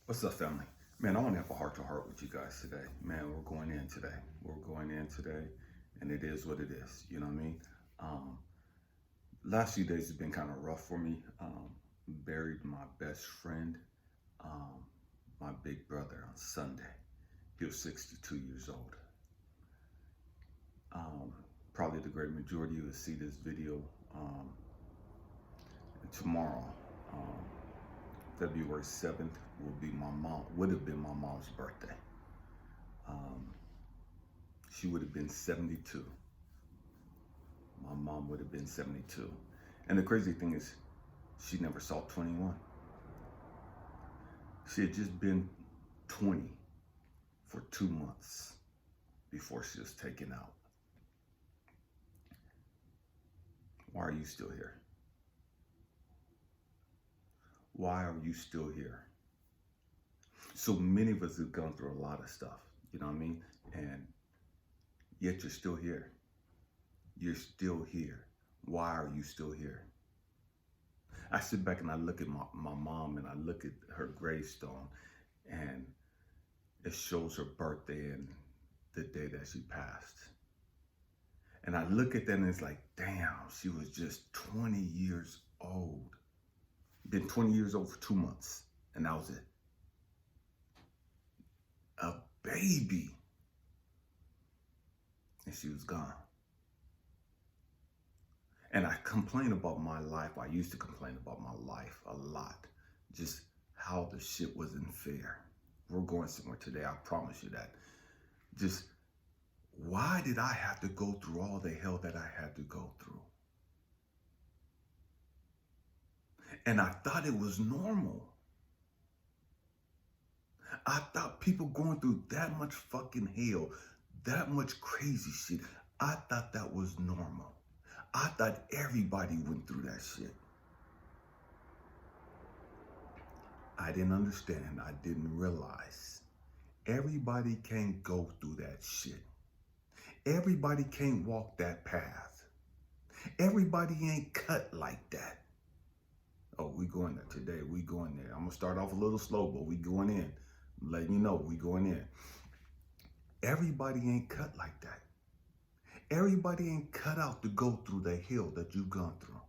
What's up, family? Man, I want to have a heart-to-heart with you guys today. Man, we're going in today. And it is what it is. You know what I mean? Um, Last few days have been kind of rough for me. Buried my best friend, um, my big brother, on Sunday. He was 62 years old. Um, Probably the great majority will see this video um, tomorrow. Um, February 7th would have been my mom's birthday. Um, she would have been 72. My mom would have been 72. And the crazy thing is, she never saw 21. She had just been 20 for 2 months before she was taken out. Why are you still here? Why are you still here? So many of us have gone through a lot of stuff, you know what I mean? And yet you're still here. You're still here. Why are you still here? I sit back and I look at my mom and I look at her gravestone, and it shows her birthday and the day that she passed. And I look at that and it's like, damn, she was just 20 years old. Been 20 years old for 2 months, and that was it. A baby. And she was gone. And I complain about my life. I used to complain about my life a lot. Just how the shit wasn't fair. We're going somewhere today, I promise you that. Just, why did I have to go through all the hell that I had to go through? And I thought it was normal. I thought people going through that much fucking hell, that much crazy shit, I thought that was normal. I thought everybody went through that shit. I didn't understand. I didn't realize. Everybody can't go through that shit. Everybody can't walk that path. Everybody ain't cut like that. Oh, we going there today. We going there. I'm going to start off a little slow, but we going in. I'm letting you know, we going in. Everybody ain't cut like that. Everybody ain't cut out to go through the hell that you've gone through.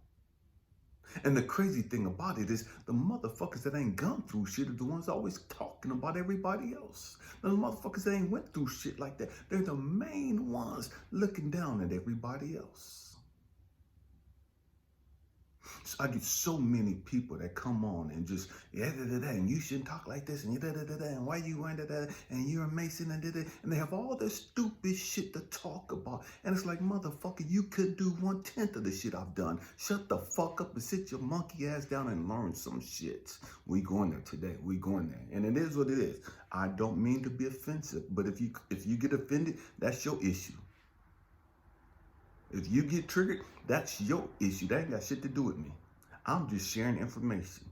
And the crazy thing about it is the motherfuckers that ain't gone through shit are the ones always talking about everybody else. The motherfuckers that ain't went through shit like that, they're the main ones looking down at everybody else. So I get so many people that come on and just, and you shouldn't talk like this, and and why you went that, and you're a Mason, and they have all this stupid shit to talk about. And it's like, motherfucker, you could do 1/10 of the shit I've done. Shut the fuck up and sit your monkey ass down and learn some shit. We going there today. We going there. And it is what it is. I don't mean to be offensive, but if you get offended, that's your issue. If you get triggered, that's your issue. That ain't got shit to do with me. I'm just sharing information.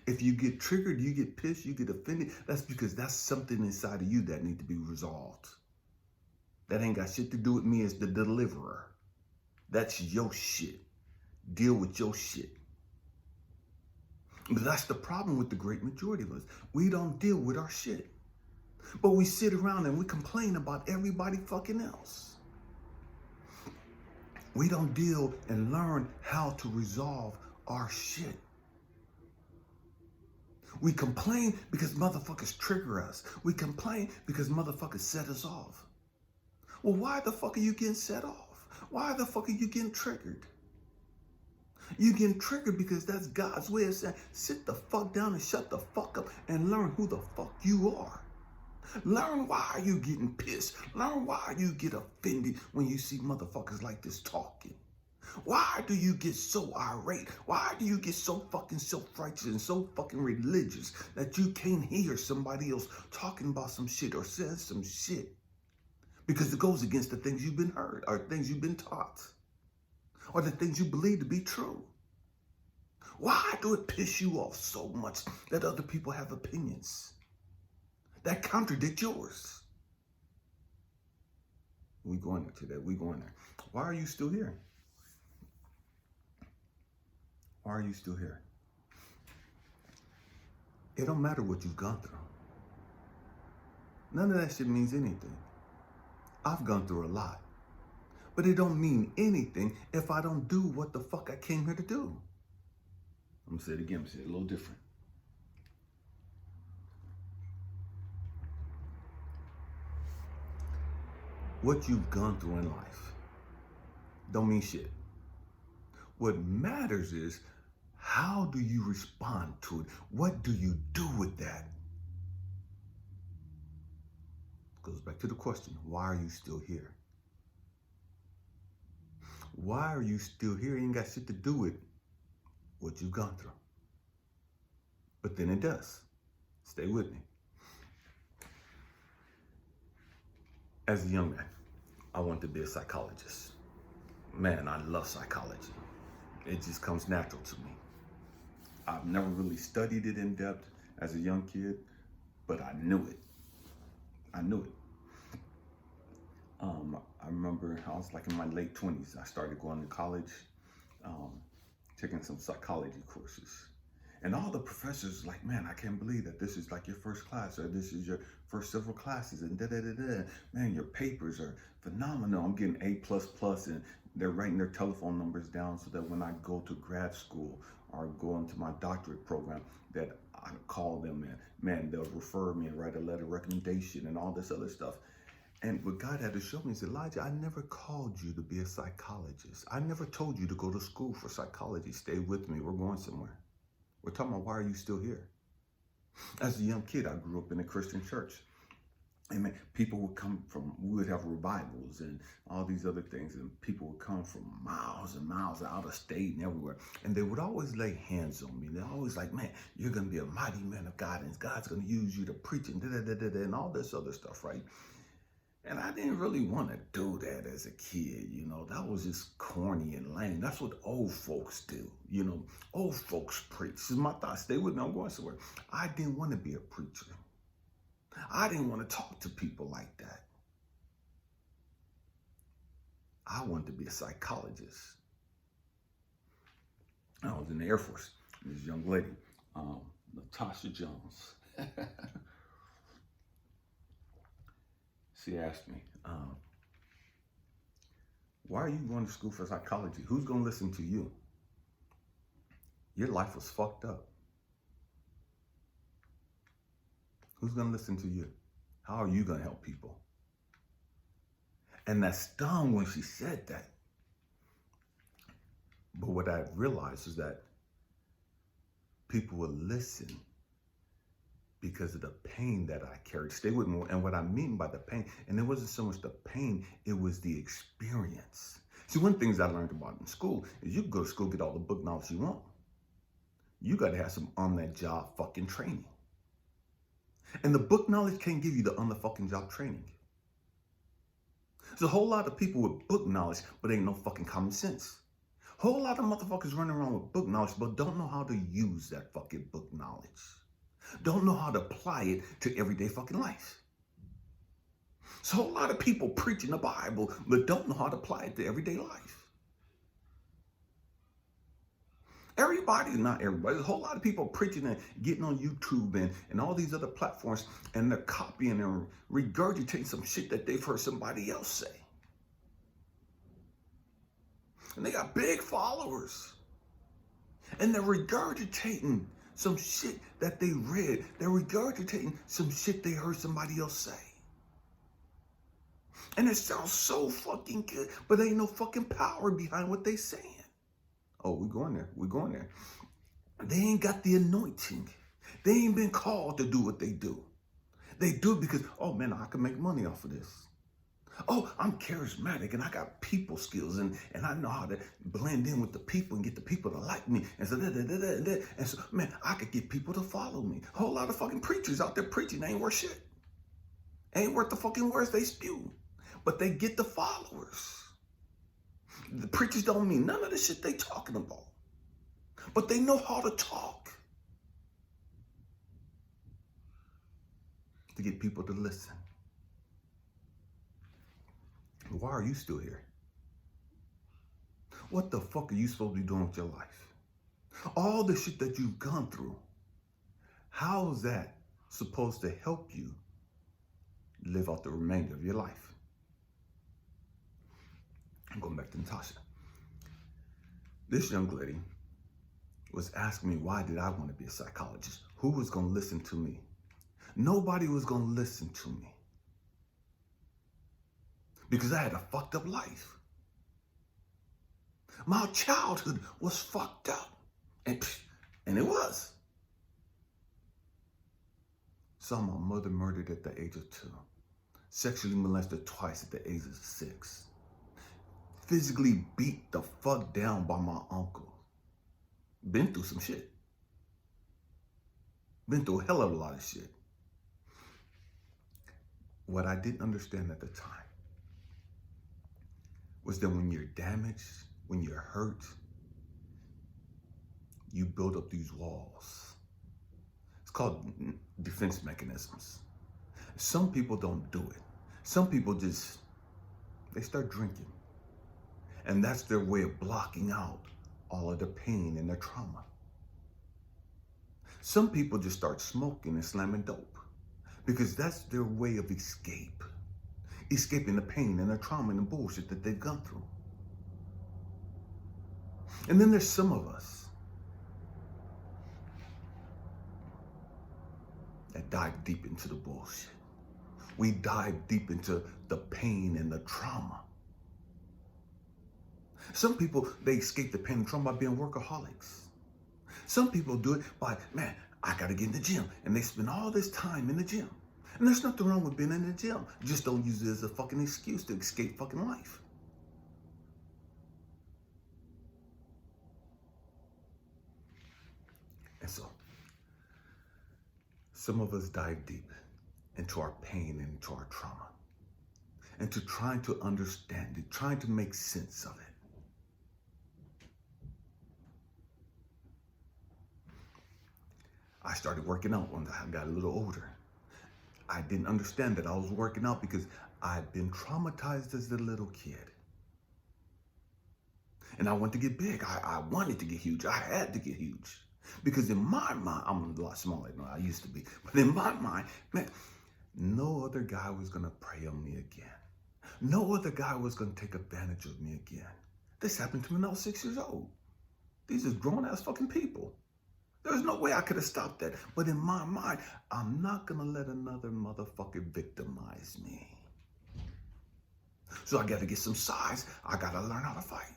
If you get triggered, you get pissed, you get offended, that's because that's something inside of you that need to be resolved. That ain't got shit to do with me as the deliverer. That's your shit. Deal with your shit. But that's the problem with the great majority of us. We don't deal with our shit. But we sit around and we complain about everybody fucking else. We don't deal and learn how to resolve our shit. We complain because motherfuckers trigger us. We complain because motherfuckers set us off. Well, why the fuck are you getting set off? Why the fuck are you getting triggered? You getting triggered because that's God's way of saying, sit the fuck down and shut the fuck up and learn who the fuck you are. Learn why you getting pissed. Learn why you get offended when you see motherfuckers like this talking. Why do you get so irate? Why do you get so fucking self-righteous and so fucking religious that you can't hear somebody else talking about some shit or saying some shit? Because it goes against the things you've been heard or things you've been taught or the things you believe to be true. Why do it piss you off so much that other people have opinions that contradict yours? We going there today. We going there. Why are you still here? Why are you still here? It don't matter what you've gone through. None of that shit means anything. I've gone through a lot. But it don't mean anything if I don't do what the fuck I came here to do. I'm gonna say it again, I'm gonna say it a little different. What you've gone through in life don't mean shit. What matters is, how do you respond to it? What do you do with that? Goes back to the question, why are you still here? Why are you still here? You ain't got shit to do with what you've gone through. But then it does. Stay with me. As a young man, I wanted to be a psychologist. Man, I love psychology. It just comes natural to me. I've never really studied it in depth as a young kid, but I knew it. I knew it. I remember I was like in my late 20s. I started going to college, taking some psychology courses. And all the professors like, man, I can't believe that this is like your first class, or this is your first several classes, and da-da-da-da. Man, your papers are phenomenal. I'm getting A++, and they're writing their telephone numbers down so that when I go to grad school or go into my doctorate program, that I call them, and man, they'll refer me and write a letter of recommendation and all this other stuff. And what God had to show me is, Elijah, I never called you to be a psychologist. I never told you to go to school for psychology. Stay with me. We're going somewhere. We're talking about, why are you still here? As a young kid, I grew up in a Christian church. And man, people would come from, we would have revivals and all these other things. And people would come from miles and miles out of state and everywhere. And they would always lay hands on me. They're always like, man, you're going to be a mighty man of God, and God's going to use you to preach and da-da-da-da-da and all this other stuff, right? And I didn't really want to do that as a kid, you know. That was just corny and lame. That's what old folks do, you know. Old folks preach. This is my thought. Stay with me. I'm going somewhere. I didn't want to be a preacher. I didn't want to talk to people like that. I wanted to be a psychologist. I was in the Air Force. This young lady, Natasha Jones. She asked me, why are you going to school for psychology? Who's going to listen to you? Your life was fucked up. Who's going to listen to you? How are you going to help people? And that stung when she said that. But what I realized is that people would listen because of the pain that I carried. Stay with me. And what I mean by the pain, and it wasn't so much the pain, it was the experience. See, one of the things I learned about in school is you can go to school, get all the book knowledge you want. You got to have some on-the-job fucking training. And the book knowledge can't give you the on-the-fucking-job training. There's a whole lot of people with book knowledge, but ain't no fucking common sense. Whole lot of motherfuckers running around with book knowledge, but don't know how to use that fucking book knowledge. Don't know how to apply it to everyday fucking life. So a whole lot of people preaching the Bible, but don't know how to apply it to everyday life. Everybody, not everybody, there's a whole lot of people preaching and getting on YouTube and all these other platforms, and they're copying and regurgitating some shit that they've heard somebody else say. And they got big followers. And they're regurgitating some shit that they read. They're regurgitating some shit they heard somebody else say. And it sounds so fucking good, but there ain't no fucking power behind what they saying. Oh, we're going there. We're going there. They ain't got the anointing. They ain't been called to do what they do. They do it because, oh man, I can make money off of this. Oh, I'm charismatic and I got people skills and I know how to blend in with the people and get the people to like me. And so, and so, man, I could get people to follow me. A whole lot of fucking preachers out there preaching. They ain't worth shit. Ain't worth the fucking words they spew. But they get the followers. The preachers don't mean none of the shit they talking about. But they know how to talk. To get people to listen. Why are you still here? What the fuck are you supposed to be doing with your life? All the shit that you've gone through. How's that supposed to help you live out the remainder of your life? I'm going back to Natasha. This young lady was asking me, why did I want to be a psychologist? Who was going to listen to me? Nobody was going to listen to me because I had a fucked up life. My childhood was fucked up, and it was. Saw my mother murdered at the age of 2, sexually molested twice at the age of 6, physically beat the fuck down by my uncle. Been through some shit. Been through a hell of a lot of shit. What I didn't understand at the time was that when you're damaged, when you're hurt, you build up these walls. It's called defense mechanisms. Some people don't do it. Some people they start drinking. And that's their way of blocking out all of the pain and the trauma. Some people just start smoking and slamming dope because that's their way of escaping the pain and the trauma and the bullshit that they've gone through. And then there's some of us that dive deep into the bullshit. We dive deep into the pain and the trauma. Some people, they escape the pain and trauma by being workaholics. Some people do it by, man, I gotta get in the gym. And they spend all this time in the gym. And there's nothing wrong with being in the gym. Just don't use it as a fucking excuse to escape fucking life. And so, some of us dive deep into our pain and into our trauma. And to trying to understand it, trying to make sense of it. I started working out when I got a little older. I didn't understand that I was working out because I'd been traumatized as a little kid. And I wanted to get big. I wanted to get huge. I had to get huge. Because in my mind, I'm a lot smaller than I used to be. But in my mind, man, no other guy was going to prey on me again. No other guy was going to take advantage of me again. This happened to me when I was 6 years old. These are grown-ass fucking people. There's no way I could have stopped that. But in my mind, I'm not going to let another motherfucker victimize me. So I got to get some size. I got to learn how to fight.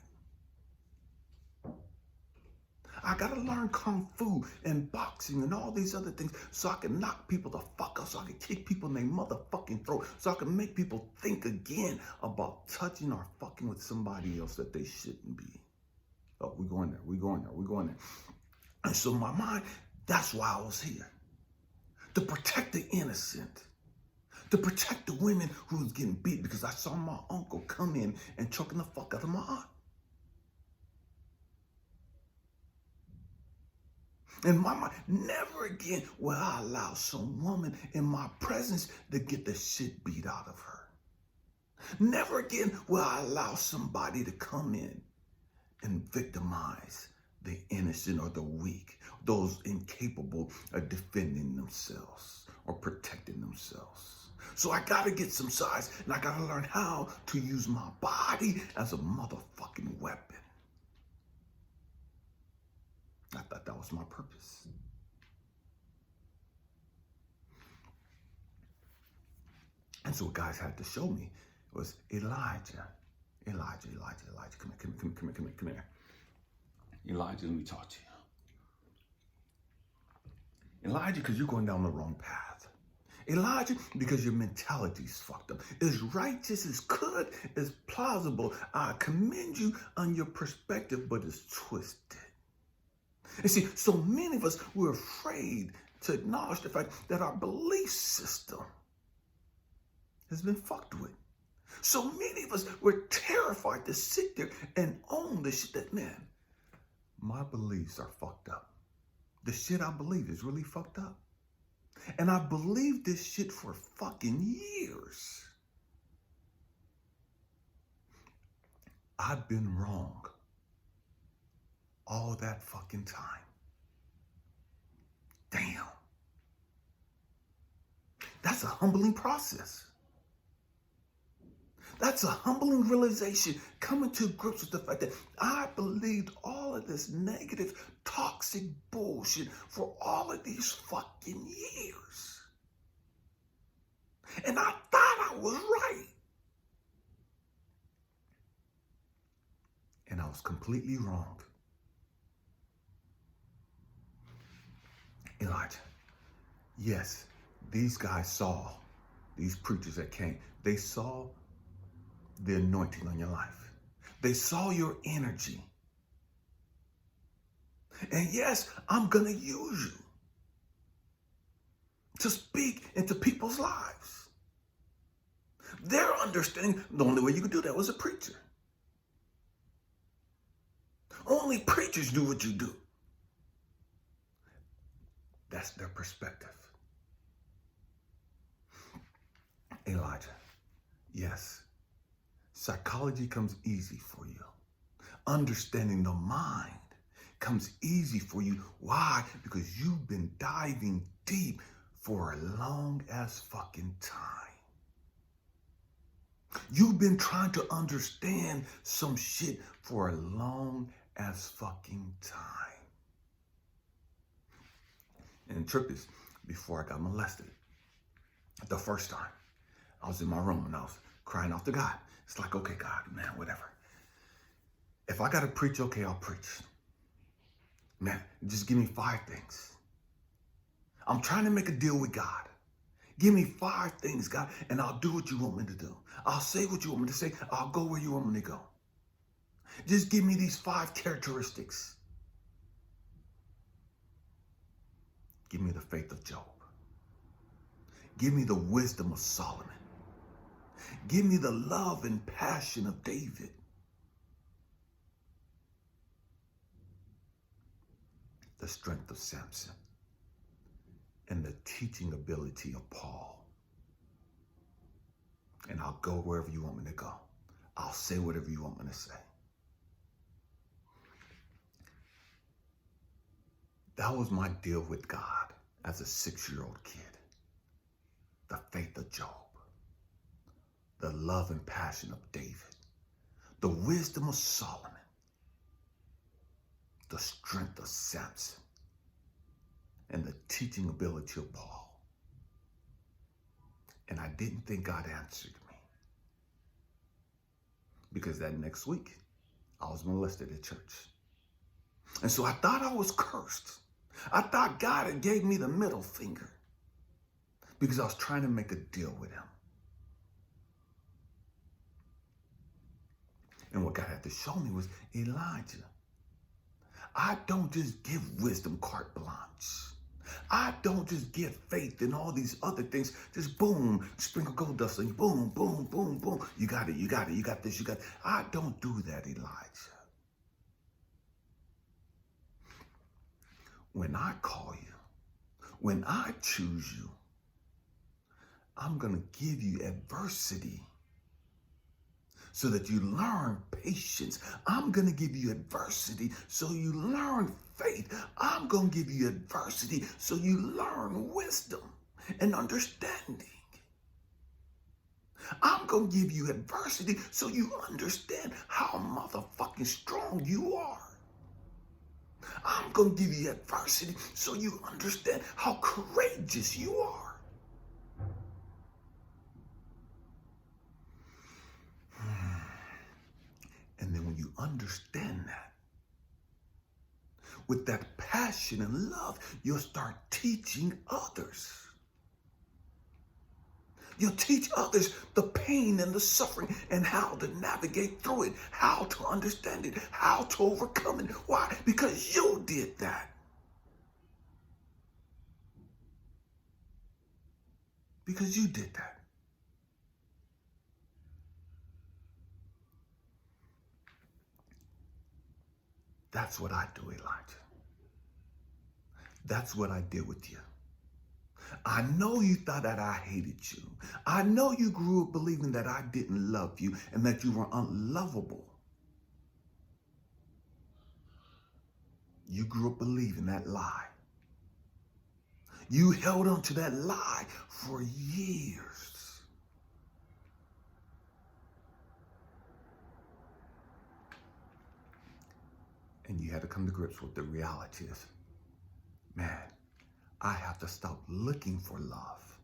I got to learn kung fu and boxing and all these other things so I can knock people the fuck out, so I can kick people in their motherfucking throat, so I can make people think again about touching or fucking with somebody else that they shouldn't be. Oh, we're going there. And so in my mind, that's why I was here. To protect the innocent. To protect the women who was getting beat because I saw my uncle come in and choking the fuck out of my aunt. In my mind, never again will I allow some woman in my presence to get the shit beat out of her. Never again will I allow somebody to come in and victimize the innocent or the weak, those incapable of defending themselves or protecting themselves. So I gotta get some size and I gotta learn how to use my body as a motherfucking weapon. I thought that was my purpose. And so what guys had to show me was Elijah, come here. Elijah, let me talk to you. Elijah, because you're going down the wrong path. Elijah, because your mentality's fucked up. As righteous as good, as plausible, I commend you on your perspective, but it's twisted. And see, so many of us, we're afraid to acknowledge the fact that our belief system has been fucked with. So many of us, we're terrified to sit there and own the shit that, man, my beliefs are fucked up. The shit I believe is really fucked up. And I believed this shit for fucking years. I've been wrong all that fucking time. Damn. That's a humbling process. That's a humbling realization, coming to grips with the fact that I believed all of this negative, toxic bullshit for all of these fucking years. And I thought I was right. And I was completely wrong. Elijah, yes, these guys saw, these preachers that came, they saw the anointing on your life. They saw your energy. And yes, I'm going to use you to speak into people's lives. Their understanding, the only way you could do that was a preacher. Only preachers do what you do. That's their perspective. Elijah, yes, psychology comes easy for you. Understanding the mind comes easy for you. Why? Because you've been diving deep for a long ass fucking time. You've been trying to understand some shit for a long ass fucking time. And the trip is, before I got molested, the first time, I was in my room and I was crying out to God. It's like, okay, God, man, whatever. If I got to preach, okay, I'll preach. Man, just give me 5 things. I'm trying to make a deal with God. Give me 5 things, God, and I'll do what you want me to do. I'll say what you want me to say. I'll go where you want me to go. Just give me these 5 characteristics. Give me the faith of Job. Give me the wisdom of Solomon. Give me the love and passion of David. The strength of Samson. And the teaching ability of Paul. And I'll go wherever you want me to go. I'll say whatever you want me to say. That was my deal with God as a 6-year-old kid. The faith of Job. The love and passion of David. The wisdom of Solomon. The strength of Samson. And the teaching ability of Paul. And I didn't think God answered me. Because that next week, I was molested at church. And so I thought I was cursed. I thought God had gave me the middle finger. Because I was trying to make a deal with him. And what God had to show me was, Elijah, I don't just give wisdom carte blanche. I don't just give faith and all these other things. Just boom, sprinkle gold dust and boom, boom, boom, boom. You got it, you got it, you got this, you got it. I don't do that, Elijah. When I call you, when I choose you, I'm going to give you adversity so that you learn patience. I'm going to give you adversity so you learn faith. I'm going to give you adversity so you learn wisdom and understanding. I'm going to give you adversity so you understand how motherfucking strong you are. I'm going to give you adversity so you understand how courageous you are. And then when you understand that, with that passion and love, you'll start teaching others. You'll teach others the pain and the suffering and how to navigate through it, how to understand it, how to overcome it. Why? Because you did that. Because you did that. That's what I do, Elijah. That's what I did with you. I know you thought that I hated you. I know you grew up believing that I didn't love you and that you were unlovable. You grew up believing that lie. You held on to that lie for years. And you had to come to grips with the reality is, man, I have to stop looking for love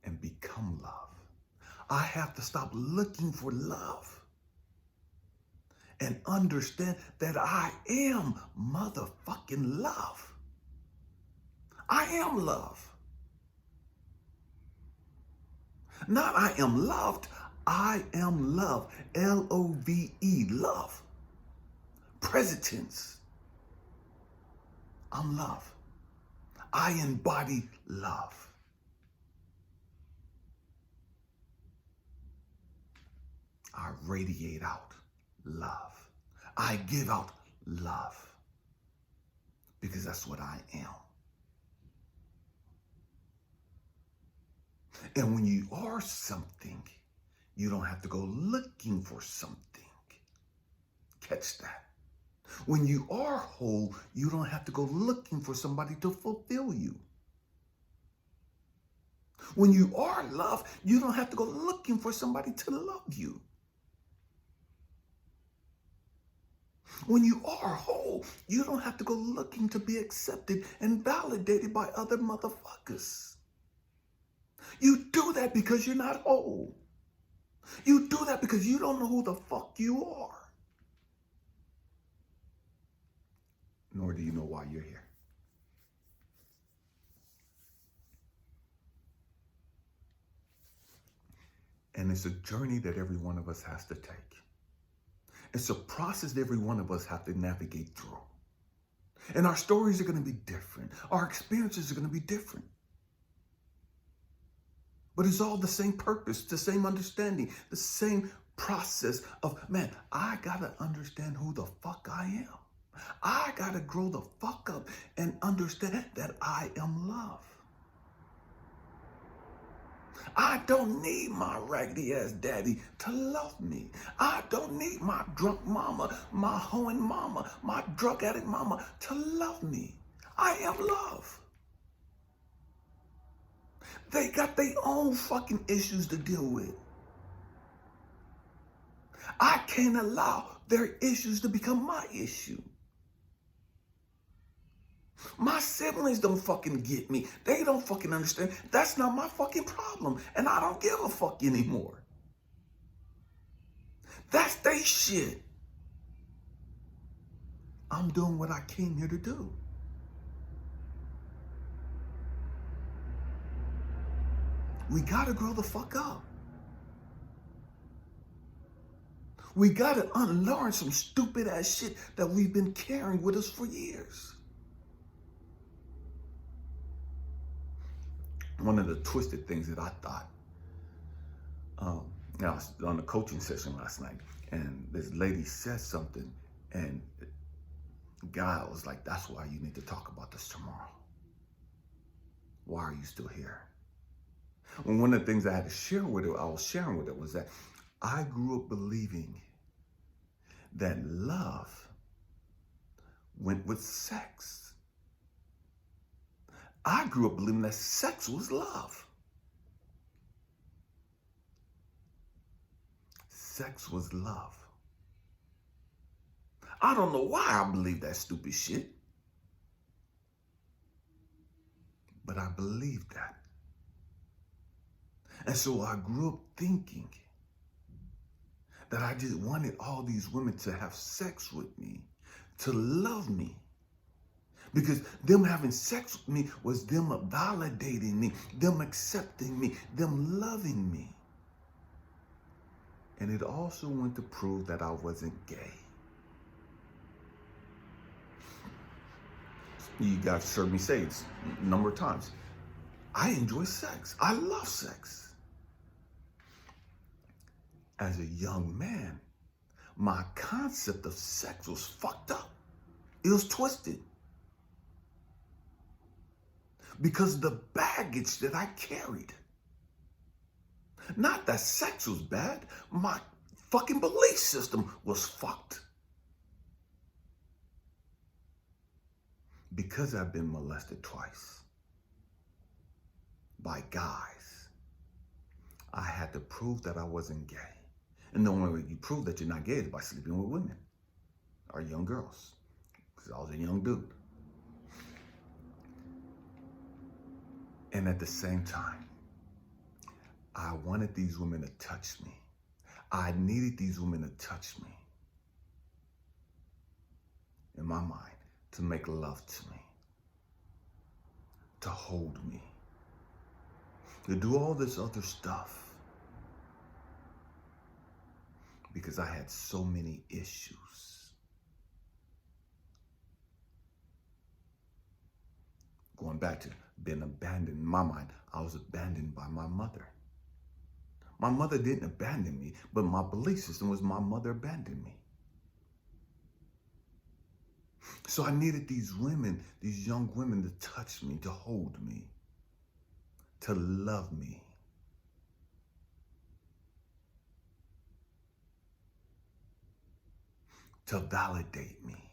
and become love. I have to stop looking for love and understand that I am motherfucking love. I am love. Not I am loved. I am love. L-O-V-E, love. Present tense. I'm love. I embody love. I radiate out love. I give out love because that's what I am. And when you are something, you don't have to go looking for something. Catch that. When you are whole, you don't have to go looking for somebody to fulfill you. When you are loved, you don't have to go looking for somebody to love you. When you are whole, you don't have to go looking to be accepted and validated by other motherfuckers. You do that because you're not whole. You do that because you don't know who the fuck you are. Nor do you know why you're here. And it's a journey that every one of us has to take. It's a process that every one of us have to navigate through. And our stories are going to be different. Our experiences are going to be different. But it's all the same purpose, the same understanding, the same process of, man, I got to understand who the fuck I am. I got to grow the fuck up and understand that I am love. I don't need my raggedy ass daddy to love me. I don't need my drunk mama, my hoeing mama, my drug addict mama to love me. I am love. They got their own fucking issues to deal with. I can't allow their issues to become my issue. My siblings don't fucking get me. They don't fucking understand. That's not my fucking problem. And I don't give a fuck anymore. That's their shit. I'm doing what I came here to do. We gotta grow the fuck up. We gotta unlearn some stupid ass shit that we've been carrying with us for years. One of the twisted things that I thought, I was on a coaching session last night, and this lady said something, and the guy was like, that's why you need to talk about this tomorrow. Why are you still here? And one of the things I had to share with her, I was sharing with her, was that I grew up believing that love went with sex. I grew up believing that sex was love. Sex was love. I don't know why I believe that stupid shit, but I believed that. And so I grew up thinking that I just wanted all these women to have sex with me, to love me. Because them having sex with me was them validating me, them accepting me, them loving me. And it also went to prove that I wasn't gay. You guys heard me say it a number of times. I enjoy sex. I love sex. As a young man, my concept of sex was fucked up. It was twisted. Because of the baggage that I carried. Not that sex was bad. My fucking belief system was fucked. because I've been molested twice by guys, I had to prove that I wasn't gay. And the only way you prove that you're not gay is by sleeping with women or young girls, because I was a young dude. And at the same time, I wanted these women to touch me. I needed these women to touch me. In my mind, to make love to me, to hold me, to do all this other stuff. Because I had so many issues. Going back to being abandoned, in my mind, I was abandoned by my mother. My mother didn't abandon me, but my belief system was my mother abandoned me. So I needed these women, these young women, to touch me, to hold me, to love me. To validate me.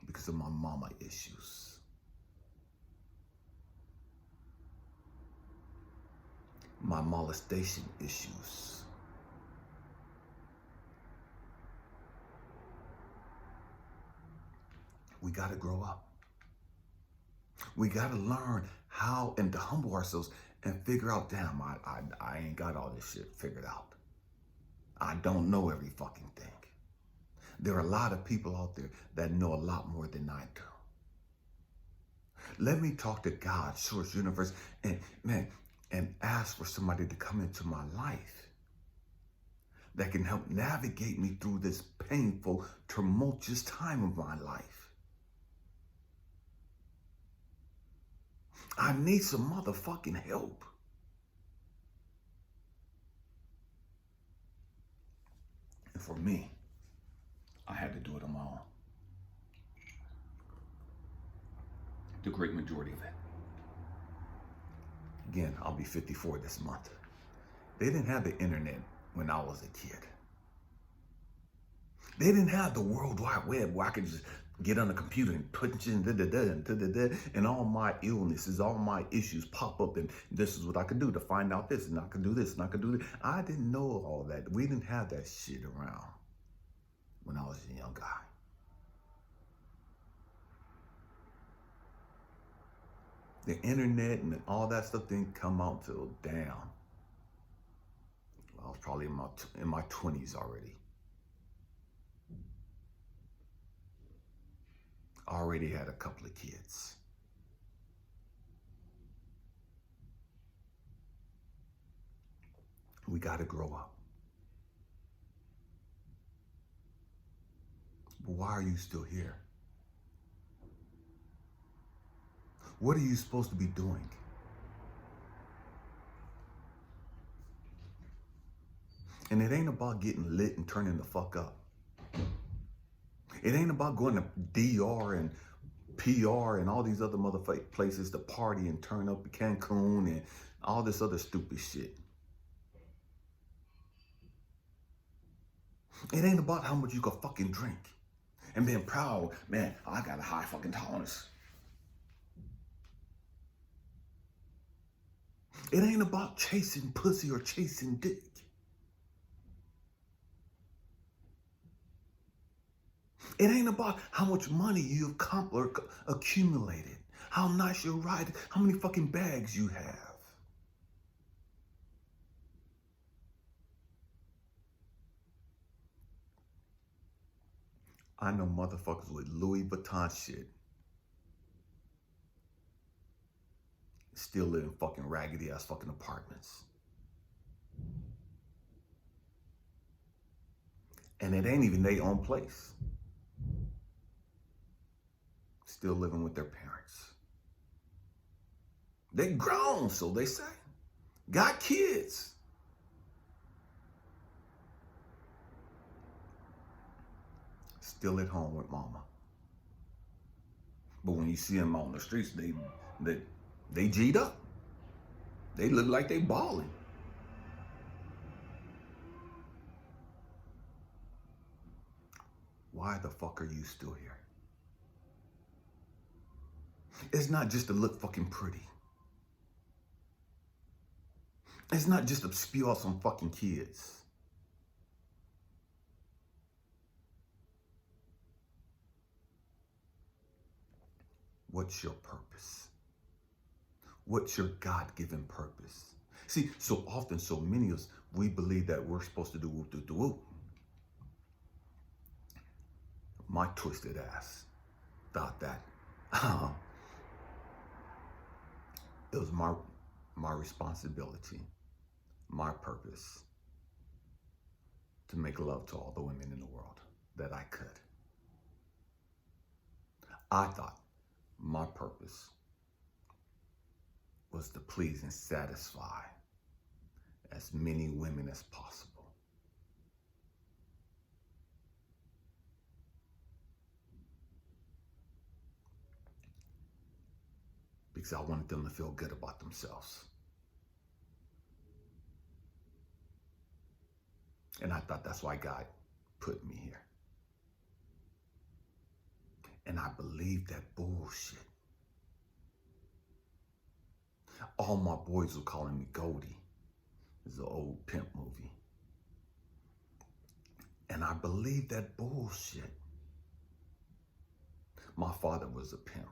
Because of my mama issues. My molestation issues. We got to grow up. We got to learn how and to humble ourselves and figure out, damn, I ain't got all this shit figured out. I don't know every fucking thing. There are a lot of people out there that know a lot more than I do. Let me talk to God, source, universe, and ask for somebody to come into my life that can help navigate me through this painful, tumultuous time of my life. I need some motherfucking help. And for me, I had to do it on my own. The great majority of it. Again, I'll be 54 this month. They didn't have the internet when I was a kid. They didn't have the World Wide Web where I could just get on the computer and punch in and all my illnesses, all my issues pop up, and this is what I could do to find out this, and I could do this, and I could do this. I didn't know all that. We didn't have that shit around when I was a young guy. The internet and all that stuff didn't come out till damn. I was probably in my 20s already. I already had a couple of kids. We got to grow up. But why are you still here? What are you supposed to be doing? And it ain't about getting lit and turning the fuck up. It ain't about going to DR and PR and all these other motherfucking places to party and turn up in Cancun and all this other stupid shit. It ain't about how much you can fucking drink and being proud, man, I got a high fucking tolerance. It ain't about chasing pussy or chasing dick. It ain't about how much money you've accumulated, how nice your ride, how many fucking bags you have. I know motherfuckers with Louis Vuitton shit still live in fucking raggedy ass fucking apartments. And it ain't even their own place. Still living with their parents. They grown, so they say. Got kids. Still at home with mama. But when you see them on the streets, they G'd up. They look like they balling. why the fuck are you still here? It's not just to look fucking pretty. It's not just to spew out some fucking kids. What's your purpose? What's your God-given purpose? See, so often, so many of us, we believe that we're supposed to do whoop, do whoop. My twisted ass thought that it was my responsibility, my purpose to make love to all the women in the world that I could. I thought my purpose was to please and satisfy as many women as possible. Because I wanted them to feel good about themselves. And I thought that's why God put me here. And I believed that bullshit. All my boys were calling me Goldie. It's an old pimp movie. And I believed that bullshit. My father was a pimp.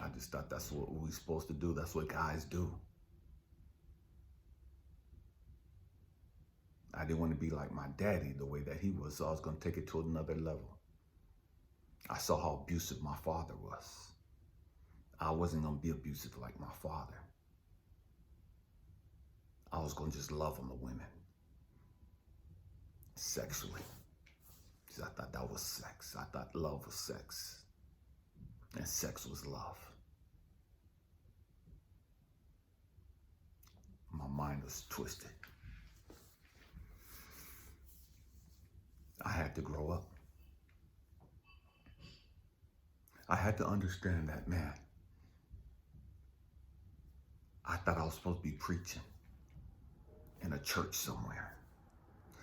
I just thought that's what we're supposed to do. That's what guys do. I didn't want to be like my daddy the way that he was, so I was going to take it to another level. I saw how abusive my father was. I wasn't going to be abusive like my father. I was going to just love on the women. Sexually. Because I thought that was sex. I thought love was sex. And sex was love. My mind was twisted. I had to grow up. I had to understand that, man, I thought I was supposed to be preaching in a church somewhere.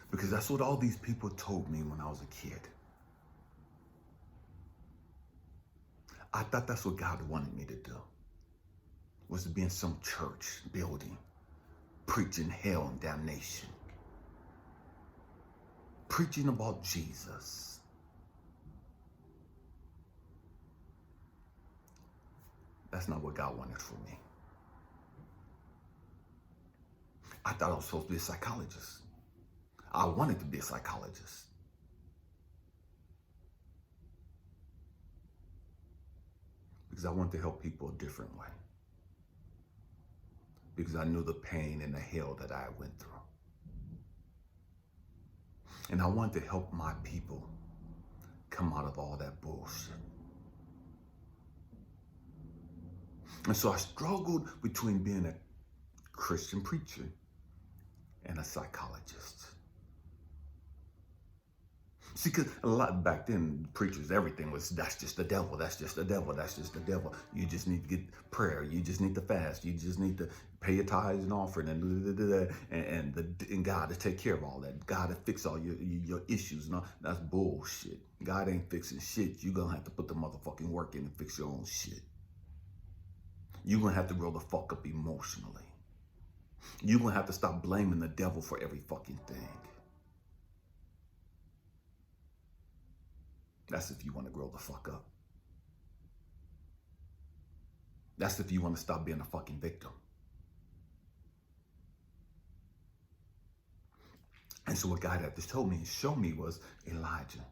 Because that's what all these people told me when I was a kid. I thought that's what God wanted me to do, was to be in some church building, preaching hell and damnation, preaching about Jesus. That's not what God wanted for me. I thought I was supposed to be a psychologist. I wanted to be a psychologist. Because I wanted to help people a different way. Because I knew the pain and the hell that I went through. And I wanted to help my people come out of all that bullshit. And so I struggled between being a Christian preacher and a psychologist. See, because a lot back then, preachers, everything was, that's just the devil, that's just the devil, that's just the devil. You just need to get prayer, you just need to fast, you just need to pay your tithes and offering and God to take care of all that. God to fix all your issues. No, that's bullshit. God ain't fixing shit. You're going to have to put the motherfucking work in and fix your own shit. You're going to have to grow the fuck up emotionally. You're going to have to stop blaming the devil for every fucking thing. That's if you want to grow the fuck up. That's if you want to stop being a fucking victim. And so what God had to show me and show me was, Elijah,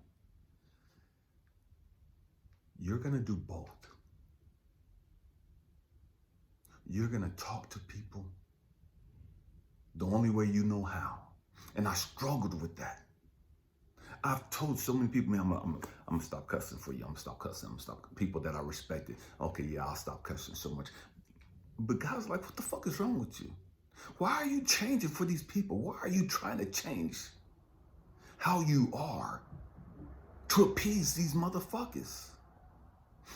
you're going to do both. You're going to talk to people the only way you know how. And I struggled with that. I've told so many people, man, I'm going to stop cussing for you. I'm going to stop cussing. I'm going to stop. People that I respected. Okay, yeah, I'll stop cussing so much. But God's like, what the fuck is wrong with you? Why are you changing for these people? Why are you trying to change how you are to appease these motherfuckers?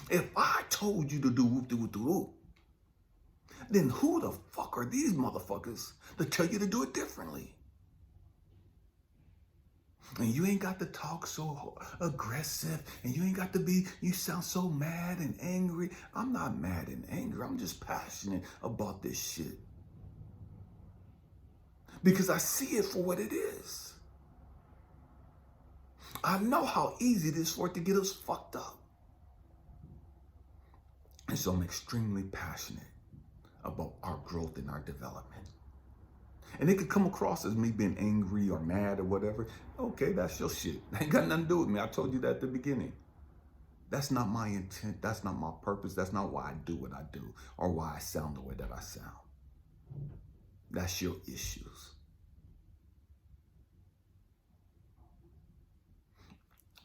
If I told you to do whoop-de-whoop-de-whoop, then who the fuck are these motherfuckers to tell you to do it differently? And you ain't got to talk so aggressive, and you ain't got to you sound so mad and angry. I'm not mad and angry. I'm just passionate about this shit. Because I see it for what it is. I know how easy it is for it to get us fucked up. And so I'm extremely passionate about our growth and our development. And it could come across as me being angry or mad or whatever. Okay, that's your shit. Ain't got nothing to do with me. I told you that at the beginning. That's not my intent. That's not my purpose. That's not why I do what I do or why I sound the way that I sound. That's your issues.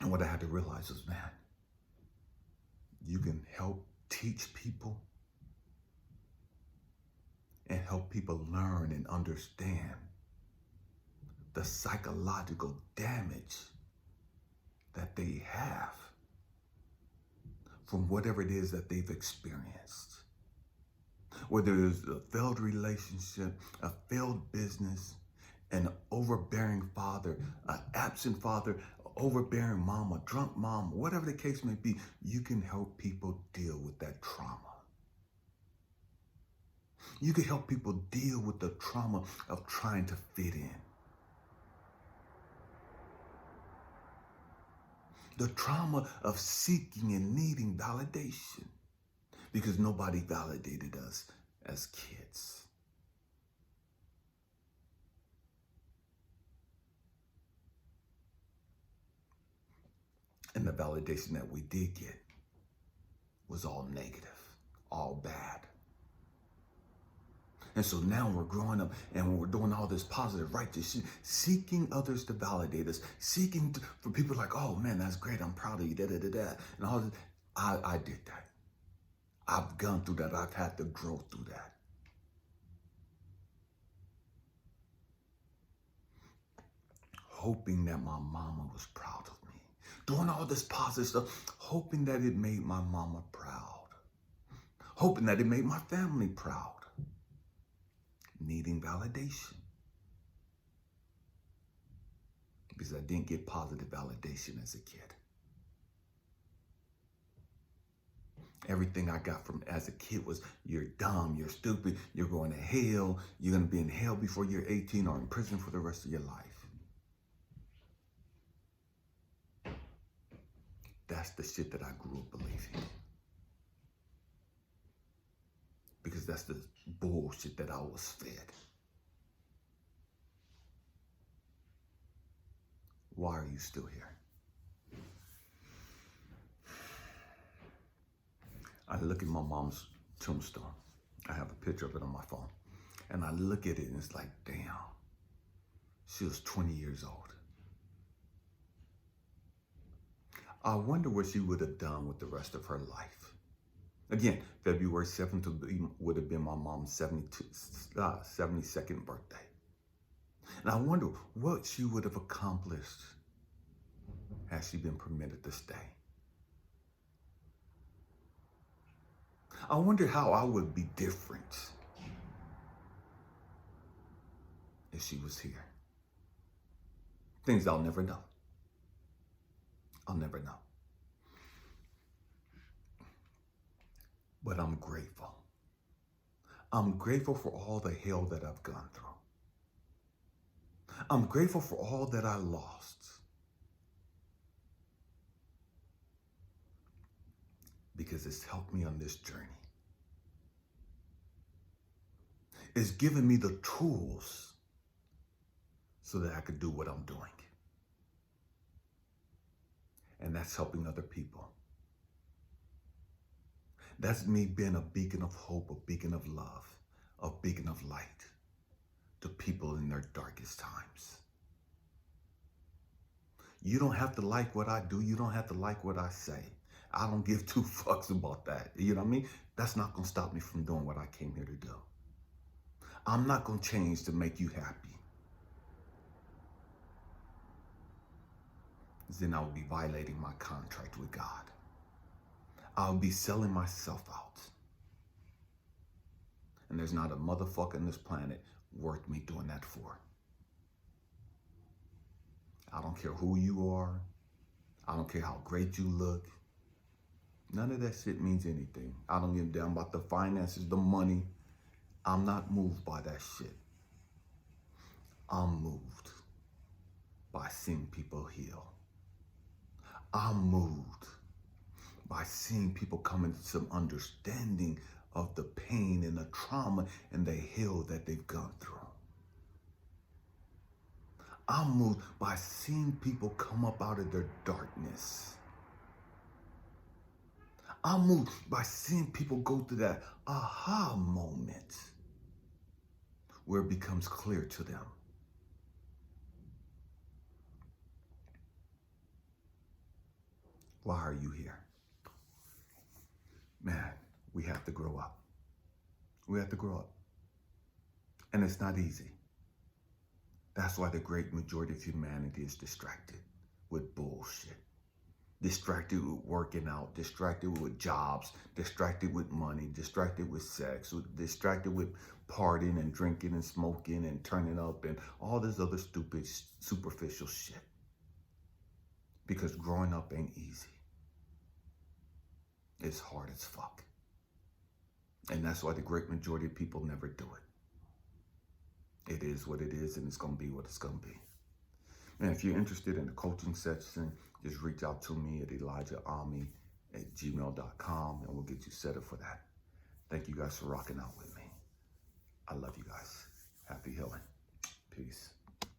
And what I had to realize was, man, you can help teach people and help people learn and understand the psychological damage that they have from whatever it is that they've experienced. Whether it's a failed relationship, a failed business, an overbearing father, an absent father, overbearing mom, a drunk mom, whatever the case may be, you can help people deal with that trauma. You can help people deal with the trauma of trying to fit in. The trauma of seeking and needing validation because nobody validated us as kids. And the validation that we did get was all negative, all bad. And so now we're growing up and we're doing all this positive, righteous shit, seeking others to validate us, for people like, oh man, that's great, I'm proud of you, da-da-da-da. And all this. I did that. I've gone through that. I've had to grow through that. Hoping that my mama was proud of me. Doing all this positive stuff, hoping that it made my mama proud. Hoping that it made my family proud. Needing validation. Because I didn't get positive validation as a kid. Everything I got from as a kid was, you're dumb, you're stupid, you're going to hell, you're going to be in hell before you're 18 or in prison for the rest of your life. That's the shit that I grew up believing. Because that's the bullshit that I was fed. Why are you still here? I look at my mom's tombstone. I have a picture of it on my phone. And I look at it and it's like, damn, she was 20 years old. I wonder what she would have done with the rest of her life. Again, February 7th would have been my mom's 72nd birthday. And I wonder what she would have accomplished had she been permitted to stay. I wonder how I would be different if she was here. Things I'll never know. I'll never know. But I'm grateful. I'm grateful for all the hell that I've gone through. I'm grateful for all that I lost. Because it's helped me on this journey. It's given me the tools so that I could do what I'm doing. And that's helping other people. That's me being a beacon of hope, a beacon of love, a beacon of light to people in their darkest times. You don't have to like what I do. You don't have to like what I say. I don't give two fucks about that. You know what I mean? That's not going to stop me from doing what I came here to do. I'm not going to change to make you happy. Then I will be violating my contract with God. I'll be selling myself out. And there's not a motherfucker on this planet worth me doing that for. I don't care who you are. I don't care how great you look. None of that shit means anything. I don't give a damn about the finances, the money. I'm not moved by that shit. I'm moved by seeing people heal. I'm moved by seeing people come into some understanding of the pain and the trauma and the hell that they've gone through. I'm moved by seeing people come up out of their darkness. I'm moved by seeing people go through that aha moment where it becomes clear to them. Why are you here? Man, we have to grow up. We have to grow up. And it's not easy. That's why the great majority of humanity is distracted with bullshit. Distracted with working out, distracted with jobs, distracted with money, distracted with sex, distracted with partying and drinking and smoking and turning up and all this other stupid, superficial shit. Because growing up ain't easy. It's hard as fuck. And that's why the great majority of people never do it. It is what it is, and it's going to be what it's going to be. And if you're interested in the coaching section, just reach out to me at ElijahAmmi@gmail.com, and we'll get you set up for that. Thank you guys for rocking out with me. I love you guys. Happy healing. Peace.